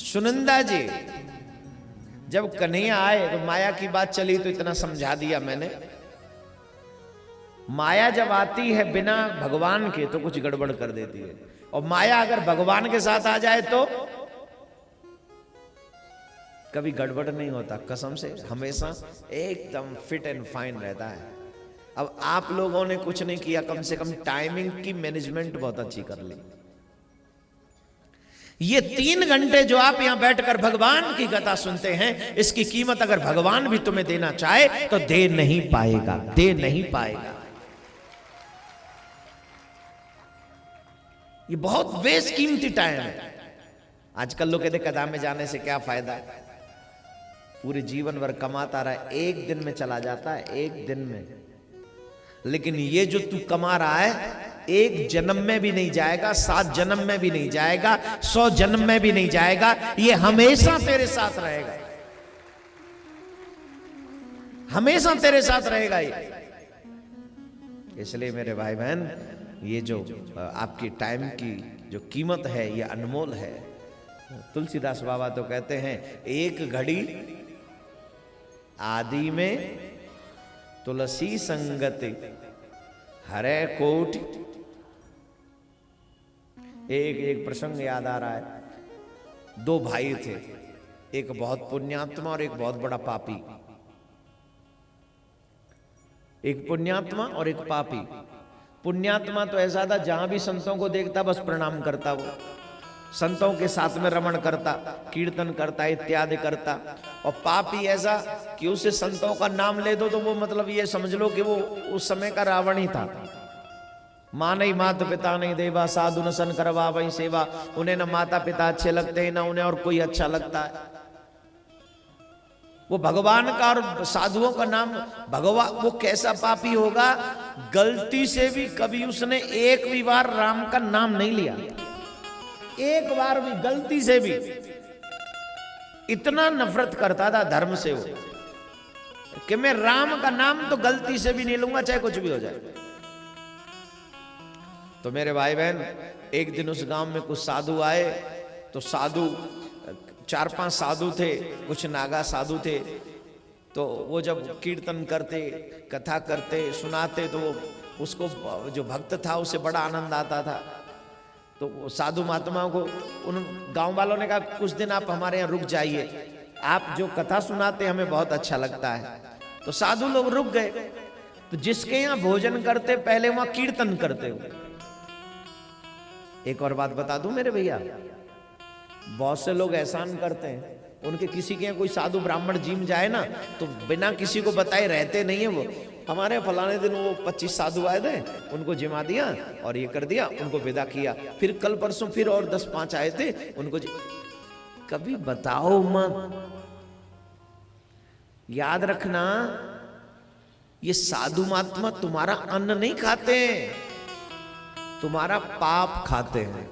सुनंदा जी जब कन्हैया आए तो माया की बात चली तो इतना समझा दिया मैंने। माया जब आती है बिना भगवान के तो कुछ गड़बड़ कर देती है, और माया अगर भगवान के साथ आ जाए तो कभी गड़बड़ नहीं होता, कसम से हमेशा एकदम फिट एंड फाइन रहता है। अब आप लोगों ने कुछ नहीं किया, कम से कम टाइमिंग की मैनेजमेंट बहुत अच्छी कर ली। ये 3 घंटे जो आप यहां बैठकर भगवान की कथा सुनते हैं, इसकी कीमत अगर भगवान भी तुम्हें देना चाहे तो दे नहीं पाएगा, दे नहीं पाएगा। ये बहुत बेशकीमती टाइम है। आजकल लोग कहते कथा में जाने से क्या फायदा है, पूरे जीवन भर कमाता रहा, एक दिन में चला जाता है, एक दिन में। लेकिन ये जो तू कमा रहा है, एक जन्म में भी नहीं जाएगा, 7 जन्म में भी नहीं जाएगा, 100 जन्म में भी नहीं जाएगा, ये हमेशा तेरे साथ रहेगा, हमेशा तेरे साथ रहेगा ये। इसलिए मेरे भाई बहन, ये जो आपकी टाइम की जो कीमत है ये अनमोल है। तुलसीदास बाबा तो कहते हैं, एक घड़ी आदि में तुलसी संगति हरे कोटि। एक प्रसंग याद आ रहा है। 2 भाई थे, एक बहुत पुण्यात्मा और एक बहुत बड़ा पापी। एक पुण्यात्मा और एक पापी। पुण्यात्मा तो ऐसा था, जहां भी संतों को देखता बस प्रणाम करता, वो संतों के साथ में रमण करता, कीर्तन करता, इत्यादि करता। और पापी ऐसा कि उसे संतों का नाम ले दो तो वो मतलब ये समझ लो कि वो उस समय का रावण ही था। माँ नहीं माता पिता नहीं देवा, साधु न सन करवा वही सेवा। उन्हें न माता पिता अच्छे लगते हैं, ना उन्हें और कोई अच्छा लगता है। वो भगवान का और साधुओं का नाम भगवान, वो कैसा पापी होगा, गलती से भी कभी उसने एक भी बार राम का नाम नहीं लिया, एक बार भी गलती से भी। इतना नफरत करता था धर्म से वो कि मैं राम का नाम तो गलती से भी नहीं लूंगा, चाहे कुछ भी हो जाए। तो मेरे भाई बहन, एक दिन उस गांव में कुछ साधु आए। तो साधु 4-5 साधु थे, कुछ नागा साधु थे। तो वो जब कीर्तन करते, कथा करते, सुनाते, तो उसको जो भक्त था उसे बड़ा आनंद आता था। तो साधु महात्माओं को उन गांव वालों ने कहा, कुछ दिन आप हमारे यहाँ रुक जाइए, आप जो कथा सुनाते हमें बहुत अच्छा लगता है। तो साधु लोग रुक गए। तो जिसके यहाँ भोजन करते पहले वहां कीर्तन करते हो। एक और बात बता दूं मेरे भैया, बहुत से लोग एहसान करते हैं, उनके किसी के यहाँ कोई साधु ब्राह्मण जिम जाए ना तो बिना किसी को बताए रहते नहीं है वो। हमारे फलाने दिन वो 25 साधु आए थे, उनको जिमा दिया और ये कर दिया, उनको विदा किया। फिर कल परसों फिर और 10-5 आए थे, उनको कभी बताओ मत। याद रखना, ये साधु महात्मा तुम्हारा अन्न नहीं खाते, तुम्हारा पाप खाते हैं।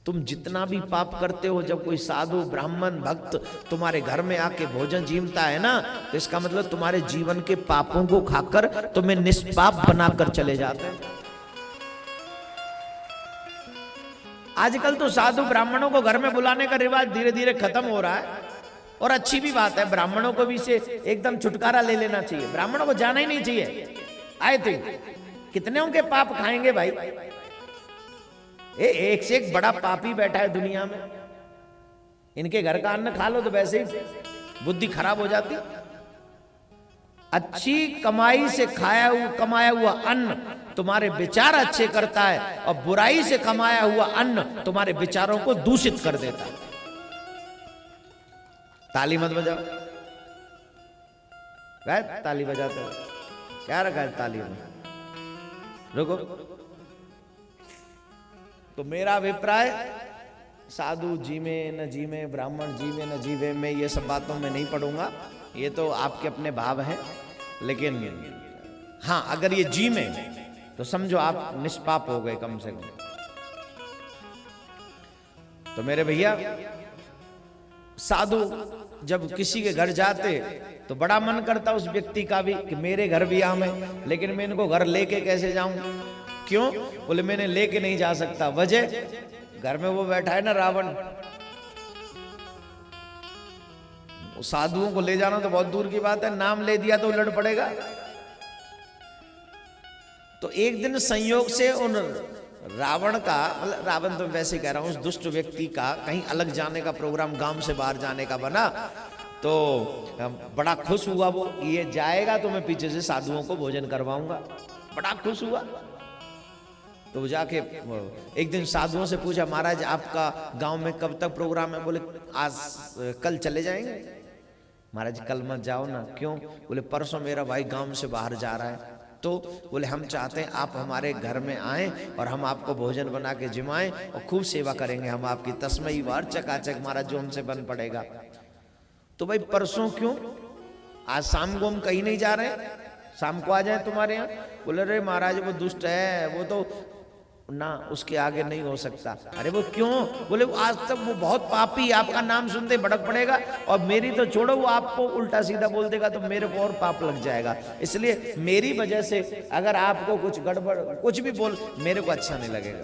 तुम जितना भी पाप करते हो, जब कोई साधु ब्राह्मण भक्त तुम्हारे घर में आके भोजन जीमता है ना, तो इसका मतलब तुम्हारे जीवन के पापों को खाकर तुम्हें निष्पाप बनाकर चले जाते हैं। आजकल तो साधु ब्राह्मणों को घर में बुलाने का रिवाज धीरे धीरे खत्म हो रहा है, और अच्छी भी बात है। ब्राह्मणों को भी से एकदम छुटकारा ले लेना चाहिए, ब्राह्मणों को जाना ही नहीं चाहिए। आई थिंक कितने उनके पाप खाएंगे भाई। एक से एक बड़ा पापी बैठा है दुनिया में, इनके घर का अन्न खा लो तो वैसे ही बुद्धि खराब हो जाती। अच्छी कमाई से कमाया हुआ अन्न तुम्हारे विचार अच्छे करता है, और बुराई से कमाया हुआ अन्न तुम्हारे विचारों को दूषित कर देता है। ताली मत बजाओ, ताली बजाते हो क्या रखा है ताली में, रुको। तो मेरा अभिप्राय, साधु जी में न जी में, ब्राह्मण जी में न जीवे में, ये सब बातों में नहीं पढ़ूंगा, ये तो आपके अपने भाव हैं। लेकिन हाँ, अगर ये जी में तो समझो आप निष्पाप हो गए कम से कम। तो मेरे भैया, साधु जब किसी के घर जाते तो बड़ा मन करता उस व्यक्ति का भी कि मेरे घर भी आवे, लेकिन मैं इनको घर लेके कैसे जाऊं। क्यों? बोले मैंने लेके नहीं जा सकता। वजह, घर में वो बैठा है ना रावण, साधुओं को ले जाना तो बहुत दूर की बात है, नाम ले दिया तो लड़ पड़ेगा। तो एक दिन संयोग से उन रावण का, मतलब रावण तो वैसे कह रहा हूं, उस दुष्ट व्यक्ति का कहीं अलग जाने का प्रोग्राम, गांव से बाहर जाने का बना। तो बड़ा खुश हुआ वो, ये जाएगा तो मैं पीछे से साधुओं को भोजन करवाऊंगा। बड़ा खुश हुआ। तो वो जाके एक दिन साधुओं से पूछा, महाराज आपका गांव में कब तक प्रोग्राम है? बोले आज कल चले जाएंगे। महाराज कल मत जाओ ना। क्यों? बोले परसों मेरा भाई गांव से बाहर जा रहा है। तो बोले हम चाहते हैं आप हमारे घर में आएं और हम आपको भोजन बना के जिमाएं और खूब सेवा करेंगे हम आपकी। तस्मई वार चकाचक महाराज जो हमसे बन पड़ेगा। तो भाई परसों क्यों? आज शाम को हम कहीं नहीं जा रहे, शाम को आ जाए तुम्हारे यहाँ। बोले रे महाराज वो दुष्ट है, वो तो ना, उसके आगे नहीं हो सकता। अरे वो क्यों? बोले आज तक वो बहुत पापी, आपका नाम सुनते भड़क पड़ेगा और मेरी तो छोड़ो, वो आपको उल्टा सीधा बोल देगा तो मेरे को और पाप लग जाएगा। इसलिए मेरी वजह से अगर आपको कुछ गड़बड़ कुछ भी बोल, मेरे को अच्छा नहीं लगेगा।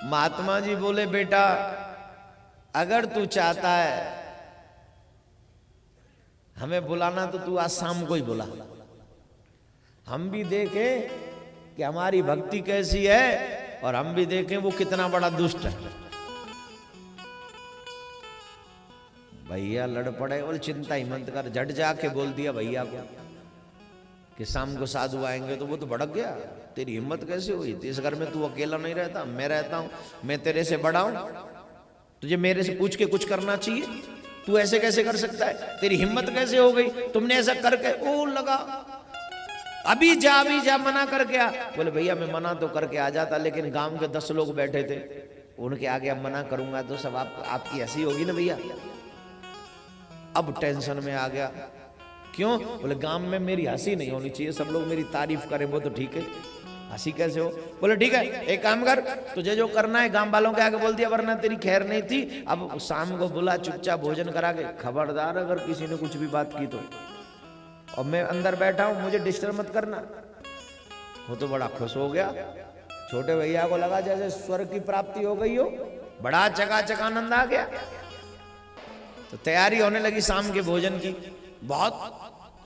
महात्मा जी बोले बेटा अगर तू चाहता है हमें बुलाना तो तू आज शाम को ही बुला, हम भी देखें कि हमारी भक्ति कैसी है और हम भी देखें वो कितना बड़ा दुष्ट है। भैया लड़ पड़े। बोले चिंता ही मत कर। झट जाके बोल दिया भैया को कि शाम को साधु आएंगे। तो वो तो भड़क गया, तेरी हिम्मत कैसे हुई? इस घर में तू अकेला नहीं रहता, मैं रहता हूं, मैं तेरे से बड़ा हूं, तुझे मेरे से पूछ के कुछ करना चाहिए, तू ऐसे कैसे कर सकता है? तेरी हिम्मत कैसे हो गई? तुमने ऐसा करके ओ लगा, अभी जा मना करके आ। बोले भैया मैं मना तो करके आ जाता, लेकिन गांव के 10 लोग बैठे थे, उनके आगे अब मना करूंगा तो सब आपकी हंसी होगी ना भैया। अब टेंशन में आ गया। क्यों? बोले गांव में मेरी हंसी नहीं होनी चाहिए, सब लोग मेरी तारीफ करें वो तो ठीक है, हंसी कैसे हो? बोले ठीक है एक काम कर, तुझे जो करना है गांव वालों के आगे बोल दिया, वरना तेरी खैर नहीं थी। अब शाम को बुला, चुपचाप भोजन करा के, खबरदार अगर किसी ने कुछ भी बात की तो, और मैं अंदर बैठा हूं, मुझे डिस्टर्ब मत करना। वो तो बड़ा खुश हो गया। छोटे भैया को लगा जैसे स्वर्ग की प्राप्ति हो गई हो, बड़ा चकाचक आनंद आ गया। तो तैयारी होने लगी शाम के भोजन की, बहुत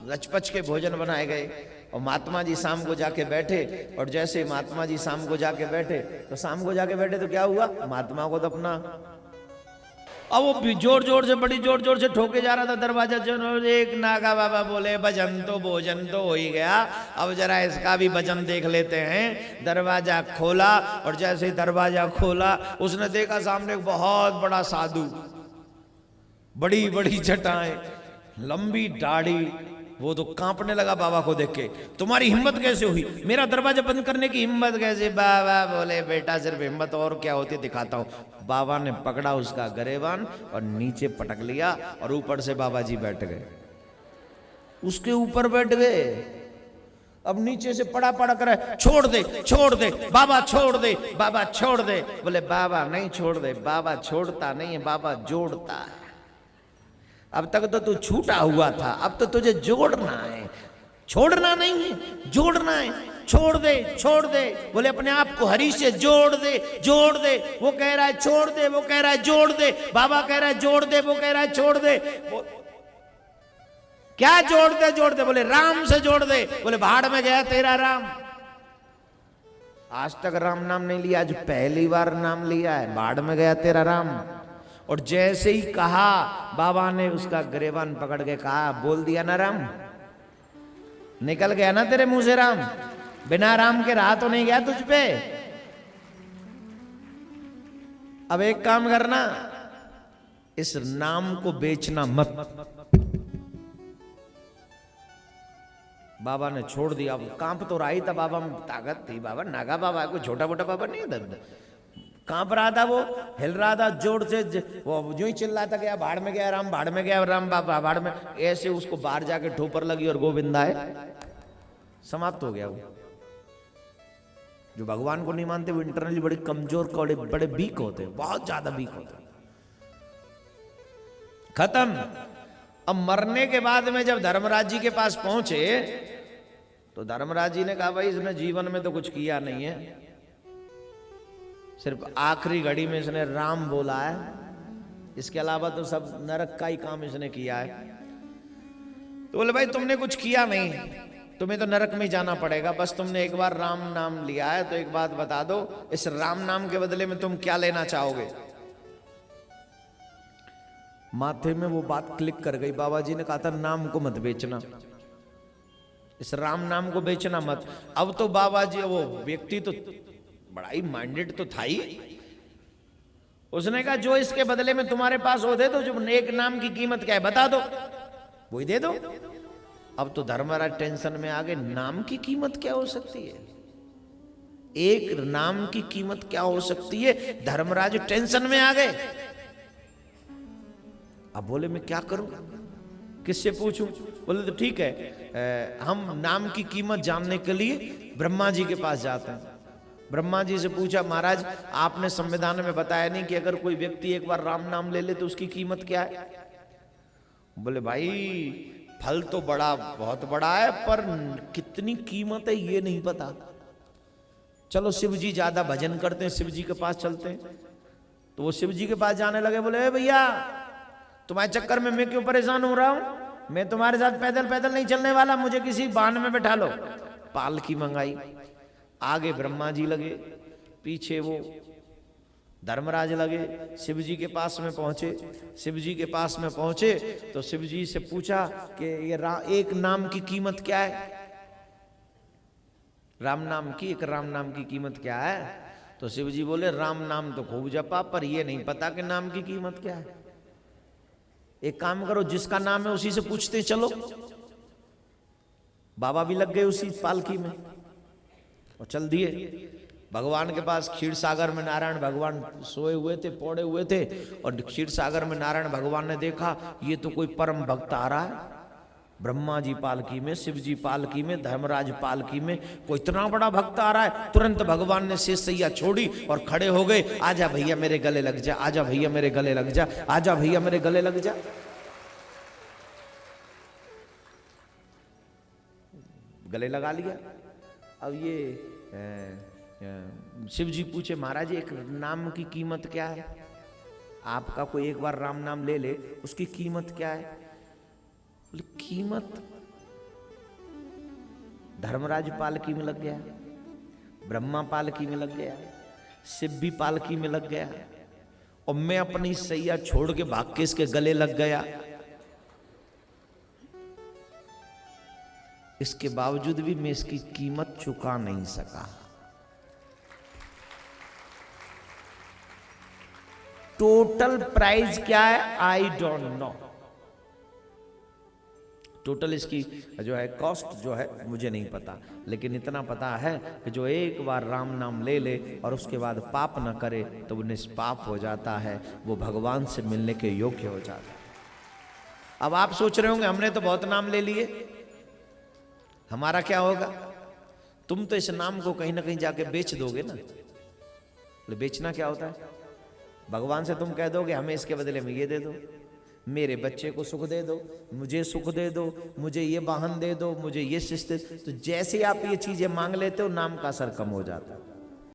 लचपच के भोजन बनाए गए। और महात्मा जी शाम को जाके बैठे, और जैसे महात्मा जी शाम को जाके बैठे तो क्या हुआ? महात्मा को तो अपना, अब वो जोर जोर से, बड़ी जोर जोर से ठोके जा रहा था दरवाजा। एक नागा बाबा बोले भजन तो भोजन तो हो ही गया, अब जरा इसका भी भजन देख लेते हैं। दरवाजा खोला, और जैसे ही दरवाजा खोला उसने देखा सामने एक बहुत बड़ा साधु, बड़ी बड़ी जटाएं, लंबी दाढ़ी। वो तो कांपने लगा बाबा को देख के। तुम्हारी हिम्मत कैसे हुई? मेरा दरवाजा बंद करने की हिम्मत कैसे? बाबा बोले बेटा सिर्फ हिम्मत और क्या होती दिखाता हूं। बाबा ने पकड़ा उसका गरेबान और नीचे पटक लिया, और ऊपर से बाबा जी बैठ गए, उसके ऊपर बैठ गए। अब नीचे से पड़ा कर छोड़ दे बाबा, छोड़ दे बाबा, छोड़ दे। बोले बाबा नहीं छोड़ दे, बाबा छोड़ता नहीं है, बाबा जोड़ता है। अब तक तो तू छूटा हुआ था, अब तो तुझे जोड़ना है, छोड़ना नहीं है, जोड़ना है। छोड़ दे। बोले अपने आप को हरि से जोड़ दे। वो कह रहा है छोड़ दे, वो कह रहा है जोड़ दे। बाबा कह रहा है जोड़ दे, वो कह रहा है छोड़ दे। क्या जोड़ दे? बोले राम से जोड़ दे। बोले भाड़ में गया तेरा राम। आज तक राम नाम नहीं लिया, आज पहली बार नाम लिया है। भाड़ में गया तेरा राम। और जैसे ही कहा, बाबा ने उसका गरेबान पकड़ के कहा, बोल दिया ना राम, निकल गया ना तेरे मुंह से राम। बिना राम के रहा तो नहीं गया तुझ पे। अब एक काम करना, इस नाम को बेचना मत। बाबा ने छोड़ दिया। कांप तो रहा ही था, बाबा में ताकत थी। बाबा नागा बाबा, कोई छोटा मोटा बाबा नहीं है। कांप रहा था, वो हिल रहा था जोर से। वो जो ही चिल्लाता गया, भाड़ में गया राम, भाड़ में गया राम, बाबा भाड़ में। ऐसे उसको बाहर जाके ठोपर लगी और गोविंदा है, समाप्त हो गया। वो जो भगवान को नहीं मानते वो इंटरनली बड़े कमजोर, बड़े वीक होते, बहुत ज्यादा वीक होते। खत्म। अब मरने के बाद में जब धर्मराज जी के पास पहुंचे तो धर्मराज जी ने कहा भाई इसने जीवन में तो कुछ किया नहीं है, सिर्फ आखिरी घड़ी में इसने राम बोला है, इसके अलावा तो सब नरक का ही काम इसने किया है। तो बोले भाई तुमने कुछ किया नहीं, तुम्हें तो नरक में जाना पड़ेगा, बस तुमने एक बार राम नाम लिया है तो एक बात बता दो, इस राम नाम के बदले में तुम क्या लेना चाहोगे। माथे में वो बात क्लिक कर गई। बाबा जी ने कहा था नाम को मत बेचना, इस राम नाम को बेचना मत। अब तो बाबा जी, वो व्यक्ति तो बड़ा ही माइंडेड तो था ही, उसने कहा जो इसके बदले में तुम्हारे पास हो दे दो, जो एक नाम की कीमत क्या है बता दो, वही दे दो। अब तो धर्मराज टेंशन में आ गए, नाम की कीमत क्या हो सकती है, एक नाम की कीमत क्या हो सकती है। धर्मराज टेंशन में आ गए। अब बोले मैं क्या करूं, किससे पूछूं। बोले तो ठीक है, हम नाम की कीमत जानने के लिए ब्रह्मा जी के पास जाते हैं। ब्रह्मा जी से पूछा, महाराज आपने संविधान में बताया नहीं कि अगर कोई व्यक्ति एक बार राम नाम ले ले तो उसकी कीमत क्या है। बोले भाई फल तो बड़ा, बहुत बड़ा है, पर कितनी कीमत है ये नहीं पता। चलो शिव जी ज्यादा भजन करते हैं, शिव जी के पास चलते हैं। तो वो शिव जी के पास जाने लगे। बोले भैया तुम्हारे चक्कर में मैं क्यों परेशान हो रहा हूं, मैं तुम्हारे साथ पैदल पैदल नहीं चलने वाला, मुझे किसी वाहन में बैठा लो। पालकी मंगाई, आगे ब्रह्मा जी लगे, पीछे वो धर्मराज लगे। शिव जी के पास में पहुंचे। शिव जी के पास में पहुंचे तो शिव जी से पूछा कि ये एक नाम की कीमत क्या है, राम नाम की, एक राम नाम की कीमत क्या है। तो शिव जी बोले राम नाम तो खूब जपा, पर ये नहीं पता कि नाम की कीमत क्या है। एक काम करो, जिसका नाम है उसी से पूछते चलो। बाबा भी लग गए उसी पालकी में और चल दिए भगवान के पास। क्षीर सागर में नारायण भगवान सोए हुए थे, पौड़े हुए थे, और क्षीर सागर में नारायण भगवान ने देखा ये तो कोई परम भक्त आ रहा है। ब्रह्मा जी पालकी में, शिव जी पालकी में, धर्मराज पालकी में, कोई इतना बड़ा भक्त आ रहा है। तुरंत भगवान ने शेष सैया छोड़ी और खड़े हो गए। आजा भैया मेरे गले लग जा, आजा भैया मेरे गले लग जा, आजा भैया मेरे गले लग जा। गले लगा लिया। अब ये शिव जी पूछे, महाराज एक नाम की कीमत क्या है, आपका कोई एक बार राम नाम ले ले उसकी कीमत क्या है। बोले कीमत, धर्मराज पालकी में लग गया, ब्रह्मा पालकी में लग गया, शिव भी पालकी में लग गया, और मैं अपनी सैया छोड़ के भाग के इसके गले लग गया। इसके बावजूद भी मैं इसकी कीमत चुका नहीं सका। टोटल प्राइस क्या है आई डोंट नो, टोटल इसकी जो है कॉस्ट जो है मुझे नहीं पता, लेकिन इतना पता है कि जो एक बार राम नाम ले ले और उसके बाद पाप न करे तो वो निष्पाप हो जाता है, वो भगवान से मिलने के योग्य हो जाता है। अब आप सोच रहे होंगे हमने तो बहुत नाम ले लिए, हमारा क्या होगा। तुम तो इस नाम को कहीं ना कहीं जाके बेच दोगे ना। बेचना क्या होता है, भगवान से तुम कह दोगे हमें इसके बदले में ये दे दो, मेरे बच्चे को सुख दे दो, मुझे सुख दे दो, मुझे ये वाहन दे दो, मुझे ये शिष्ट। तो जैसे आप ये चीजें मांग लेते हो नाम का असर कम हो जाता है।